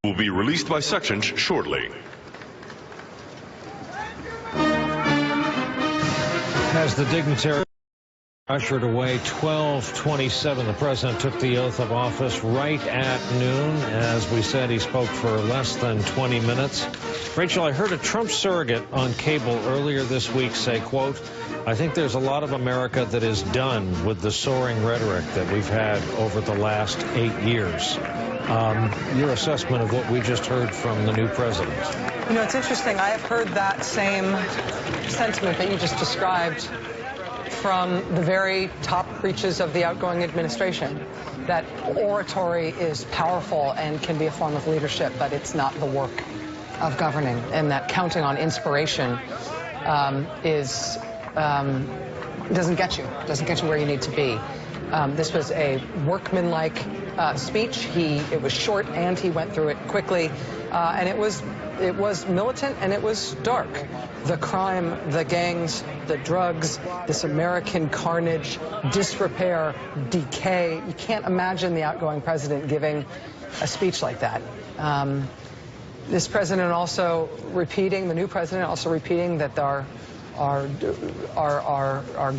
will be released by sections shortly. As the dignitary ushered away 12:27, the president took the oath of office right at noon. As we said, he spoke for less than 20 minutes. Rachel, I heard a Trump surrogate on cable earlier this week say, quote, "I think there's a lot of America that is done with the soaring rhetoric that we've had over the last 8 years." Your assessment of what we just heard from the new president? You know, it's interesting. I have heard that same sentiment that you just described from the very top reaches of the outgoing administration, that oratory is powerful and can be a form of leadership, but it's not the work of governing, and that counting on inspiration doesn't get you where you need to be. This was a workmanlike speech. It was short and he went through it quickly, and it was militant and it was dark. The crime, the gangs, the drugs, this American carnage, disrepair, decay. You can't imagine the outgoing president giving a speech like that. This president also repeating, the new president also repeating that our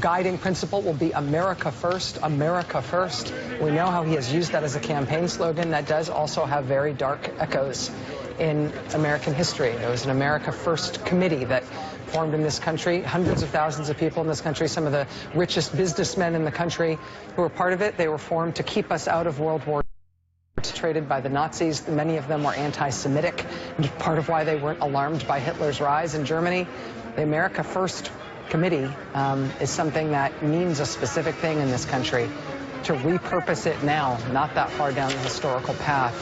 guiding principle will be America first, America first. We know how he has used that as a campaign slogan. That does also have very dark echoes in American history. There was an America First committee that formed in this country, hundreds of thousands of people in this country, some of the richest businessmen in the country who were part of it. They were formed to keep us out of World War II. Perpetrated by the Nazis. Many of them were anti-Semitic, part of why they weren't alarmed by Hitler's rise in Germany. The America First Committee is something that means a specific thing in this country. To repurpose it now, not that far down the historical path,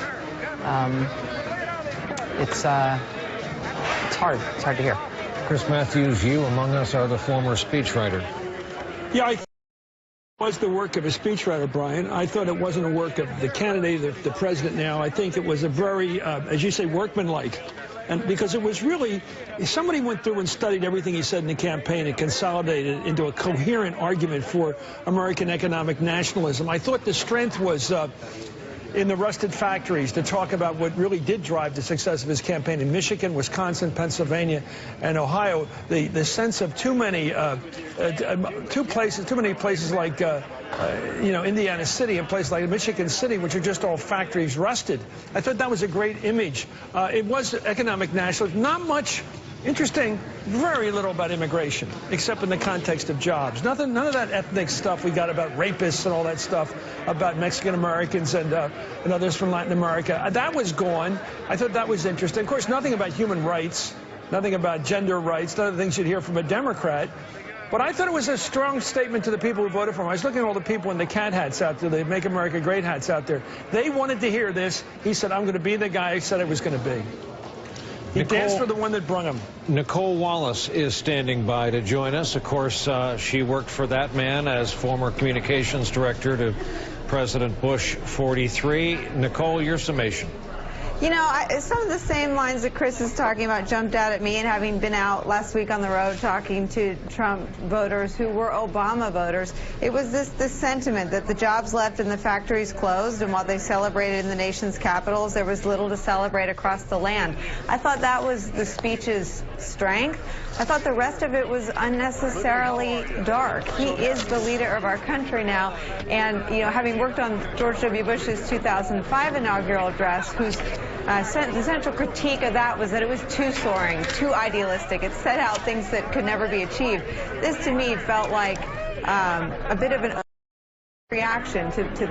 it's hard. It's hard to hear. Chris Matthews, you among us are the former speechwriter. Yeah, I think it was the work of a speechwriter, Brian. I thought it wasn't a work of the candidate, the president now. I think it was a very, as you say, workmanlike. And because it was really, somebody went through and studied everything he said in the campaign and consolidated it into a coherent argument for American economic nationalism. I thought the strength was in the rusted factories, to talk about what really did drive the success of his campaign in Michigan, Wisconsin, Pennsylvania, and Ohio. The sense of too many places like Indiana City and places like Michigan City, which are just all factories rusted. I thought that was a great image. It was economic nationalism. Not much. Interesting, very little about immigration, except in the context of jobs. None of that ethnic stuff we got about rapists and all that stuff about Mexican Americans and others from Latin America. That was gone. I thought that was interesting. Of course, nothing about human rights, nothing about gender rights, none of the things you'd hear from a Democrat. But I thought it was a strong statement to the people who voted for him. I was looking at all the people in the cat hats out there, the Make America Great hats out there. They wanted to hear this. He said, I'm going to be the guy I said I was going to be. He danced for the one that brung him. Nicole Wallace is standing by to join us. Of course, she worked for that man as former communications director to President Bush 43. Nicole, your summation. You know, some of the same lines that Chris is talking about jumped out at me, and having been out last week on the road talking to Trump voters who were Obama voters, it was this sentiment that the jobs left and the factories closed, and while they celebrated in the nation's capitals, there was little to celebrate across the land. I thought that was the speech's strength. I thought the rest of it was unnecessarily dark. He is the leader of our country now, and, you know, having worked on George W. Bush's 2005 inaugural address, the central critique of that was that it was too soaring, too idealistic. It set out things that could never be achieved. This, to me, felt like a bit of an reaction to that.